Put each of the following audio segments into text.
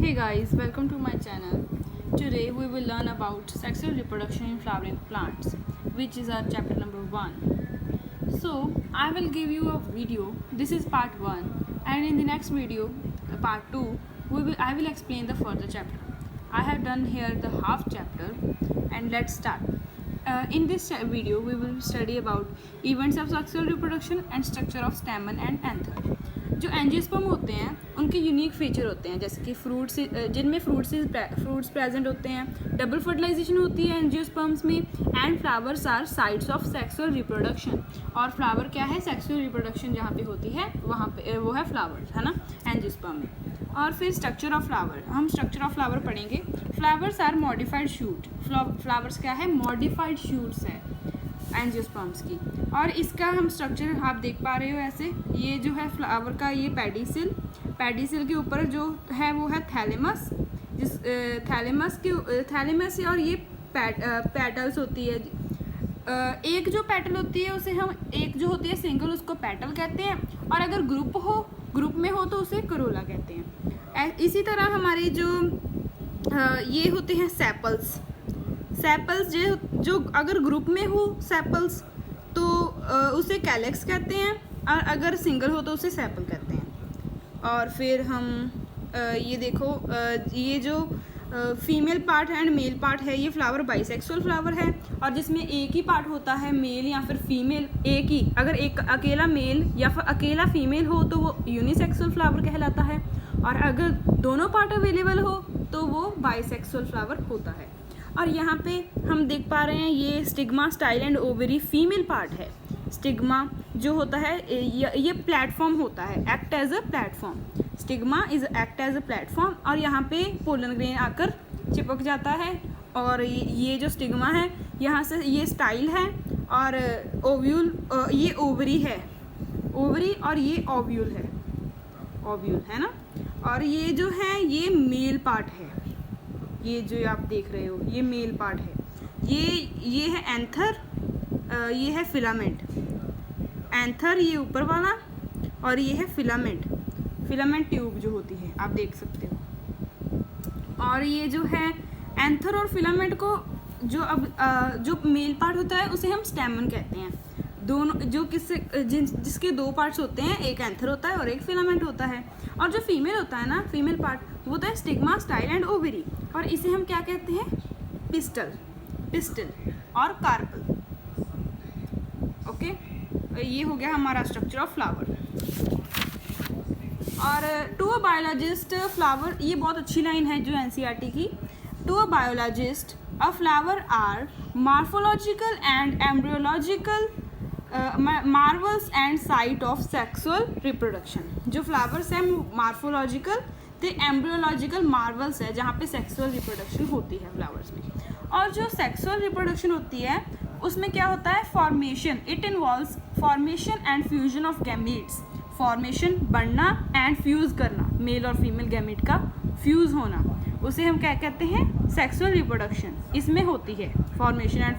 Hey guys, welcome to my channel. Today we will learn about sexual reproduction in flowering plants, which is our chapter number 1. So, I will give you a video. This is part 1, and in the next video, part 2, I will explain the further chapter. I have done here the half chapter, and let's start. In this video, we will study about events of sexual reproduction and structure of stamen and anther. जो angiosperm होते हैं उनके unique feature होते हैं, जैसे कि fruits जिनमें fruits present होते हैं, डबल फर्टिलाइजेशन होती है एंजियोस्पर्म्स में, and flowers are sites of sexual reproduction. और फ्लावर क्या है? सेक्सुअल रिप्रोडक्शन जहाँ पे होती है वहाँ पे वो है फ्लावर्स, है ना, एंजियोस्पर्म में. और फिर स्ट्रक्चर ऑफ फ्लावर, हम स्ट्रक्चर ऑफ फ्लावर पढ़ेंगे. Flowers are modified shoot. Flowers क्या है? मॉडिफाइड शूट्स है एंजियोस्पर्म्स की. और इसका हम स्ट्रक्चर आप देख पा रहे हो ऐसे. ये जो है फ्लावर का ये पेडिसिल के ऊपर जो है वो है थैलेमस. जिस थैलेमस और ये पेटल्स होती है. एक जो पेटल होती है उसे हम, एक जो होती है सिंगल, उसको पेटल कहते हैं. और अगर ग्रुप में हो तो उसे करोला कहते हैं. इसी तरह हमारे जो ये होते हैं सेपल्स जो अगर ग्रुप में हो सेपल्स तो उसे कैलेक्स कहते हैं, और अगर सिंगल हो तो उसे सेपल कहते हैं. और फिर हम ये देखो, ये जो female part and male part है, ये फ्लावर बाइसेक्सुअल फ्लावर है, और जिसमें एक ही पार्ट होता है मेल या फिर फीमेल. एक ही, अगर एक अकेला मेल या फिर अकेला फीमेल हो तो वो यूनिसेक्सुअल फ्लावर कहलाता है, और अगर दोनों पार्ट अवेलेबल हो तो वो बाइसेक्सुअल फ्लावर होता है. और यहाँ पे हम देख पा रहे हैं ये stigma, style and ovary female part है. स्टिग्मा जो होता है ये प्लेटफॉर्म होता है, act as a platform. Stigma is act as a platform, और यहाँ पे पोलन ग्रेन आकर चिपक जाता है. और ये जो स्टिग्मा है यहाँ से ये स्टाइल है, और ओव्यूल ये ओवरी है, ओवरी, और ये ओव्यूल है ना. और ये जो है ये मेल पार्ट है. ये जो आप देख रहे हो ये मेल पार्ट है. ये है एंथर, ये है फिलामेंट. एंथर ये ऊपर वाला, और ये है फिलामेंट ट्यूब जो होती है, आप देख सकते हो. और ये जो है एंथर और फिलामेंट को जो मेल पार्ट होता है उसे हम स्टैमन कहते हैं. दोनों जो जिसके दो पार्ट्स होते हैं, एक एंथर होता है और एक फिलामेंट होता है. और जो फीमेल होता है ना, फीमेल पार्ट, वो होता है स्टिग्मा, स्टाइल एंड ओवरी, और इसे हम क्या कहते हैं? पिस्टल और कार्पल. ओके, ये हो गया हमारा स्ट्रक्चर ऑफ फ्लावर. और टू अ बायोलॉजिस्ट फ्लावर, ये बहुत अच्छी लाइन है जो एनसीईआरटी की. To a biologist a flower are morphological and embryological marvels and site of sexual reproduction. जो फ्लावर्स हैं मार्फोलॉजिकल तो एम्ब्रियोलॉजिकल मार्वल्स है जहाँ पे सेक्सुअल रिप्रोडक्शन होती है फ्लावर्स में. और जो सेक्सुअल रिप्रोडक्शन होती है उसमें क्या होता है? Formation. It involves formation and fusion of gametes. Formation, बढ़ना, एंड फ्यूज़ करना, मेल और फीमेल गैमीट का फ्यूज़ होना, उसे हम क्या कहते हैं? Sexual reproduction. इसमें होती है formation and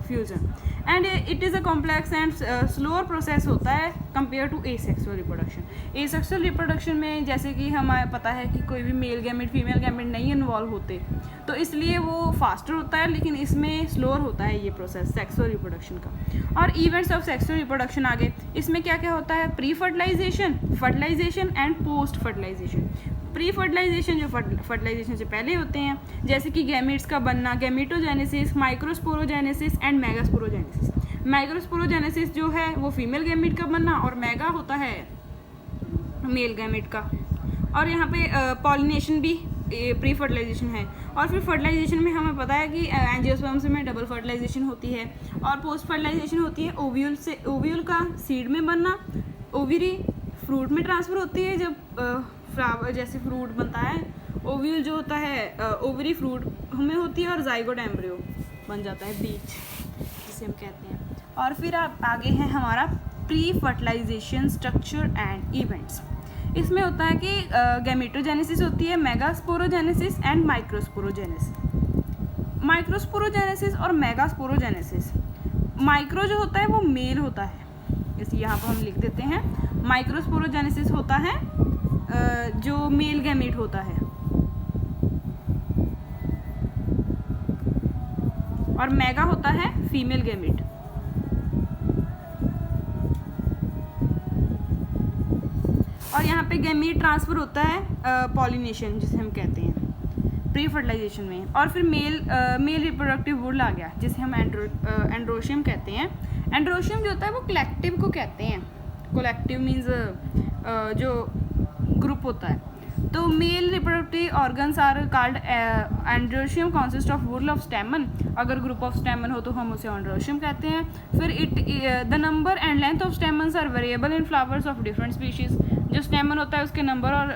fusion. And it is a complex and slower process होता है compare to asexual reproduction. Asexual reproduction में जैसे कि हमें पता है कि कोई भी मेल गैमेट फीमेल गैमेट नहीं इन्वॉल्व होते, तो इसलिए वो फास्टर होता है, लेकिन इसमें स्लोअर होता है ये प्रोसेस सेक्सुअल रिप्रोडक्शन का. और इवेंट्स ऑफ सेक्सुअल रिप्रोडक्शन आगे, इसमें क्या क्या होता है? Pre fertilisation, fertilisation and post fertilisation. Pre fertilisation जो फर्टिलाइजेशन से पहले होते हैं, जैसे कि गैमेट्स का बनना, gametogenesis, microsporogenesis and megasporogenesis. Microsporogenesis जो है वो फीमेल गैमेट का बनना, और मेगा होता है मेल गैमेट का. और यहाँ पे पॉलिनेशन भी प्री फर्टिलाइजेशन है. और फिर फर्टिलाइजेशन में हमें पता है कि एंजियोस्पर्म्स में डबल फर्टिलाइजेशन होती है, और पोस्ट फर्टिलाइजेशन होती है ओव्यूल का सीड में बनना. ओवरी फ्रूट में ट्रांसफ़र होती है. जब फ्लावर जैसे फ्रूट बनता है, ओव्यूल जो होता है ओवरी फ्रूट में होती है, और जाइगोट एम्ब्रियो बन जाता है, बीज जिसे हम कहते हैं. और फिर आगे है हमारा pre fertilisation structure and events. इसमें होता है कि गैमेटोजेनेसिस होती है, मेगास्पोरोजेनेसिस एंड माइक्रोस्पोरोजेनेसिस. माइक्रोस्पोरोजेनेसिस और मेगास्पोरोजेनेसिस. माइक्रो जो होता है वो मेल होता है, जैसे यहाँ पर हम लिख देते हैं. माइक्रोस्पोरोजेनेसिस होता है जो मेल गैमेट होता है, और मेगा होता है फीमेल गैमेट। और यहाँ पे गैमीट ट्रांसफ़र होता है पॉलिनेशन जिसे हम कहते हैं प्री फर्टिलाइजेशन में। और फिर मेल रिप्रोडक्टिव वुड आ गया जिसे हम एंड्रोशियम कहते हैं। एंड्रोशियम जो होता है वो कलेक्टिव को कहते हैं। कलेक्टिव मीन्स जो ग्रुप होता है। तो male reproductive organs are called androecium consist of wood of stamen. अगर ग्रुप ऑफ स्टेमन हो तो हम उसे एंड्रोशियम कहते हैं। फिर the number and length of stamens are variable in flowers of different species. जो स्टेमन होता है उसके नंबर और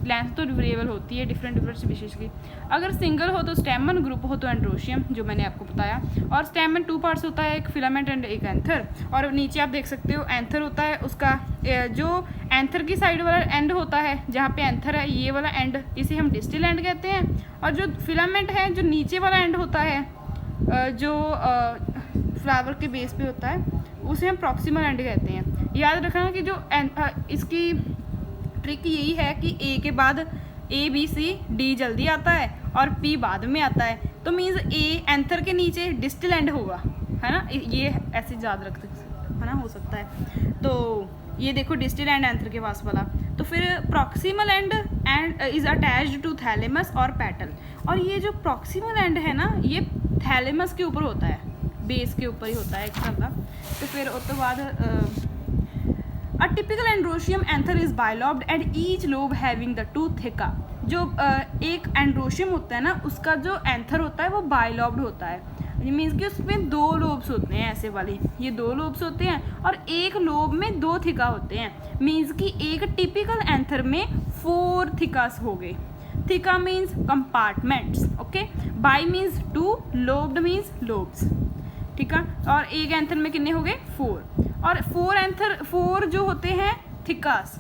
लेंथ तो वेरिएबल होती है डिफरेंट स्पीशीज़ की। अगर सिंगल हो तो स्टेमन, ग्रुप हो तो एंड्रोशियम, जो मैंने आपको बताया। और स्टेमन 2 पार्ट्स होता है, एक फिलामेंट एंड एक एंथर। और नीचे आप देख सकते हो एंथर होता है, उसका जो एंथर की साइड वाला एंड होता है जहाँ पे एंथर है, ये वाला एंड इसे हम डिस्टल एंड कहते हैं। और जो फिलामेंट है, जो नीचे वाला एंड होता है जो फ्लावर के बेस पे होता है, उसे हम प्रॉक्सिमल एंड कहते हैं। याद रखना कि जो इसकी ट्रिक यही है कि ए के बाद ए बी सी डी जल्दी आता है और पी बाद में आता है। तो मीन्स ए एंथर के नीचे डिस्टल एंड होगा, है ना, ये ऐसे याद रख सकते है ना, हो सकता है। तो ये देखो डिस्टल एंड एंथर के पास वाला। तो फिर proximal end is attached to thalamus और पेटल। और ये जो प्रॉक्सिमल एंड है ना, ये थैलेमस के ऊपर होता है, बेस के ऊपर ही होता है एक तरह का। तो फिर उसके बाद A typical androecium anther is bilobed and each lobe having the two theca। जो एक एंड्रोशियम होता है ना, उसका जो एंथर होता है वो बाइलॉब्ड होता है। मीन्स कि उसमें 2 लोब्स होते हैं, ऐसे वाली ये 2 लोब्स होते हैं और एक लोब में 2 थिका होते हैं। मीन्स कि एक टिपिकल एंथर में 4 थिकास हो गए। Theca means compartments, okay. Bi means 2, lobed means lobes, ठीक है। और एक एंथर में कितने हो गए 4। और 4 जो होते हैं थिकास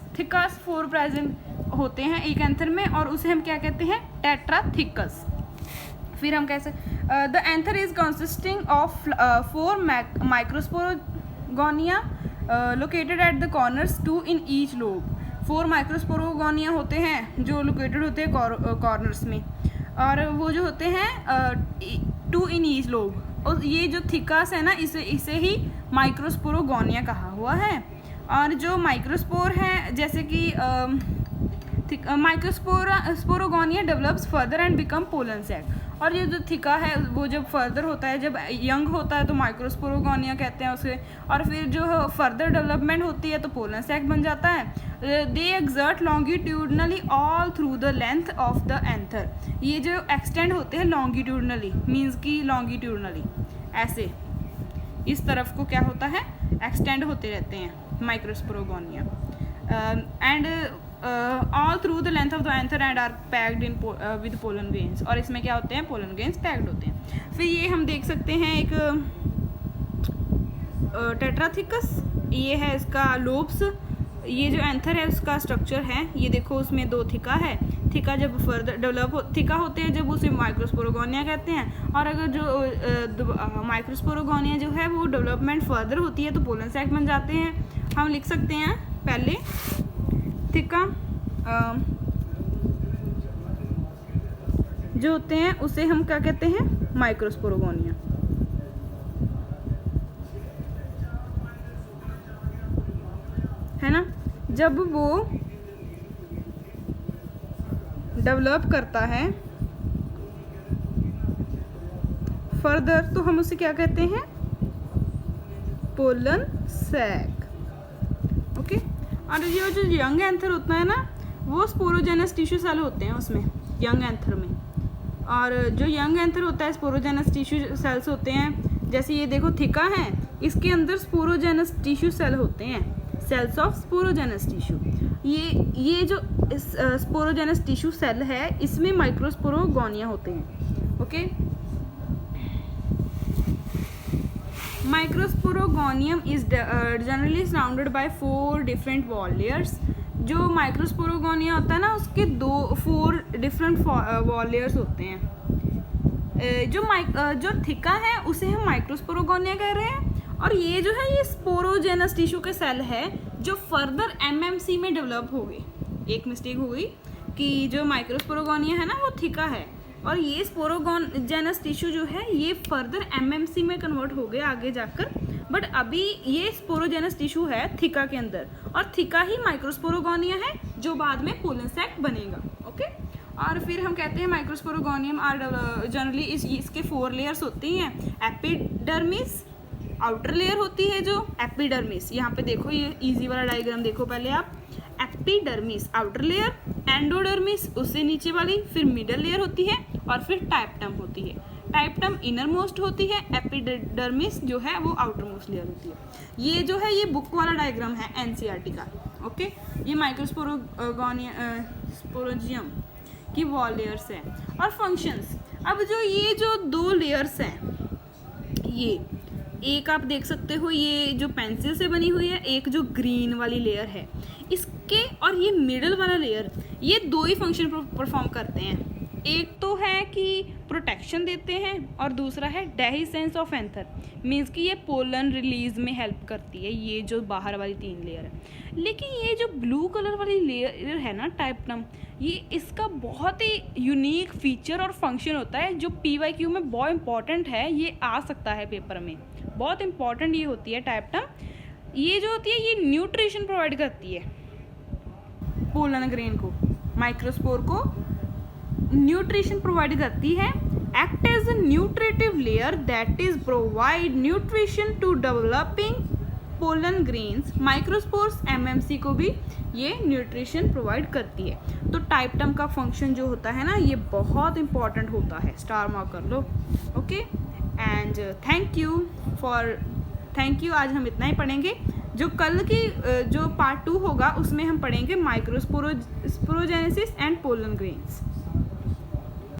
4 प्रेजेंट होते हैं एक एंथर में, और उसे हम क्या कहते हैं टेट्राथिकस। फिर हम कैसे the anther is consisting of 4 microsporangia located at the corners, 2 in each lobe. 4 microsporangia होते हैं जो लोकेटेड होते हैं कॉर्नर्स में, और वो जो होते हैं 2 इन ईच लोब। और ये जो थिकास है ना, इसे ही माइक्रोस्पोरोगोनिया कहा हुआ है। और जो माइक्रोस्पोर है, जैसे कि microsporangia develops further and become pollen sac. और ये जो थिका है वो जब फर्दर होता है, जब यंग होता है तो माइक्रोस्पोरोगोनिया कहते हैं उसे, और फिर जो फर्दर डेवलपमेंट होती है तो पोलन सैक बन जाता है। They exert longitudinally all through the length of the anther. ये जो एक्सटेंड होते हैं लॉन्गिट्यूडनली, मीन्स की लॉन्गिट्यूडनली ऐसे इस तरफ को क्या होता है एक्सटेंड होते रहते हैं microsporangia. And all through the length of the anther and are packed in with pollen grains. और इसमें क्या होते हैं पोलन ग्रेन्स पैक्ड होते हैं। फिर ये हम देख सकते हैं एक टेट्राथिकस, ये है इसका लोब्स। ये जो एंथर है उसका स्ट्रक्चर है, ये देखो उसमें 2 थिका है। थिका जब फर्दर डेवलप थिका होते हैं जब उसे माइक्रोस्पोरोगोनिया कहते हैं। और अगर जो माइक्रोस्पोरोगोनिया जो है वो डेवलपमेंट फर्दर होती है तो पोलन सैक बन जाते हैं। हम लिख सकते हैं पहले थिका जो होते हैं उसे हम क्या कहते हैं माइक्रोस्पोरोगोनिया, है ना। जब वो डेवलप करता है फर्दर तो हम उसे क्या कहते हैं पोलन सैक, ओके। और ये जो यंग एंथर होता है ना, वो स्पोरोजेनस टिश्यू सेल होते हैं उसमें यंग एंथर में। और जो यंग एंथर होता है स्पोरोजेनस टिश्यू सेल्स होते हैं। जैसे ये देखो थिका है, इसके अंदर स्पोरोजेनस टिश्यू सेल होते हैं, सेल्स ऑफ स्पोरोजेनस टिश्यू। ये जो स्पोरोजेनस टिश्यू सेल है इसमें माइक्रोस्पोरोगोनिया होते हैं, okay. Microsporangium is generally surrounded by 4 different wall layers. जो माइक्रोस्पोरोगोनिया होता है ना, उसके 4 डिफरेंट वॉल लेयर्स होते हैं। जो थिका है उसे हम माइक्रोस्पोरोगोनिया कह रहे हैं। और ये जो है ये स्पोरोजेनस टिश्यू के सेल है जो फर्दर एमएमसी में डेवलप हो गई। एक मिस्टेक हो गई कि जो माइक्रोस्पोरोगोनिया है ना वो थिका है, और ये स्पोरोजेनस टिश्यू जो है ये फर्दर एमएमसी में कन्वर्ट हो गया आगे जाकर, बट अभी ये स्पोरोजेनस टिश्यू है थिका के अंदर, और थिका ही माइक्रोस्पोरोगोनिया है जो बाद में पोलन सैक बनेगा। ओके, और फिर हम कहते हैं माइक्रोस्पोरोगोनियम आर जनरली इसके 4 लेयर्स होती हैं। एपिडर्मिस, आउटर लेयर होती है जो एपिडर्मिस, यहाँ पे देखो ये इजी वाला डायग्राम देखो पहले आप। एपिडर्मिस आउटर लेयर, एंडोडर्मिस उससे नीचे वाली, फिर मिडल लेयर होती है, और फिर टाइपटम होती है। टाइपटम इनर मोस्ट होती है, एपिडर्मिस जो है वो आउटर मोस्ट लेयर होती है। ये जो है ये बुक वाला डायग्राम है एनसीईआरटी का। ओके, ये स्पोरोजियम की वॉल लेयर्स है। और फंक्शंस, अब ये जो 2 लेयर्स हैं, ये एक आप देख सकते हो ये जो पेंसिल से बनी हुई है, एक जो ग्रीन वाली लेयर है, इसके और ये मिडल वाला लेयर, ये 2 ही फंक्शन परफॉर्म करते हैं। एक तो है कि प्रोटेक्शन देते हैं और दूसरा है डेहिसेंस ऑफ एंथर, मीन्स कि ये पोलन रिलीज में हेल्प करती है, ये जो बाहर वाली 3 लेयर है। लेकिन ये जो ब्लू कलर वाली लेयर है ना टाइपटम, ये इसका बहुत ही यूनिक फीचर और फंक्शन होता है जो PYQ में बहुत इंपॉर्टेंट है, ये आ सकता है पेपर में, बहुत इंपॉर्टेंट ये होती है टाइपटम। ये जो होती है ये न्यूट्रिशन प्रोवाइड करती है पोलन ग्रेन को, माइक्रोस्पोर को न्यूट्रिशन प्रोवाइड करती है। Act as a nutritive layer that is provide nutrition to developing pollen grains. Microspores MMC को भी ये न्यूट्रिशन प्रोवाइड करती है। तो टाइपटम का फंक्शन जो होता है ना ये बहुत इंपॉर्टेंट होता है, स्टार मार्क कर लो। Okay, and thank you. आज हम इतना ही पढ़ेंगे। जो कल की जो पार्ट 2 होगा उसमें हम पढ़ेंगे माइक्रोस्पोरोजेनेसिस एंड पोलन ग्रेन्स।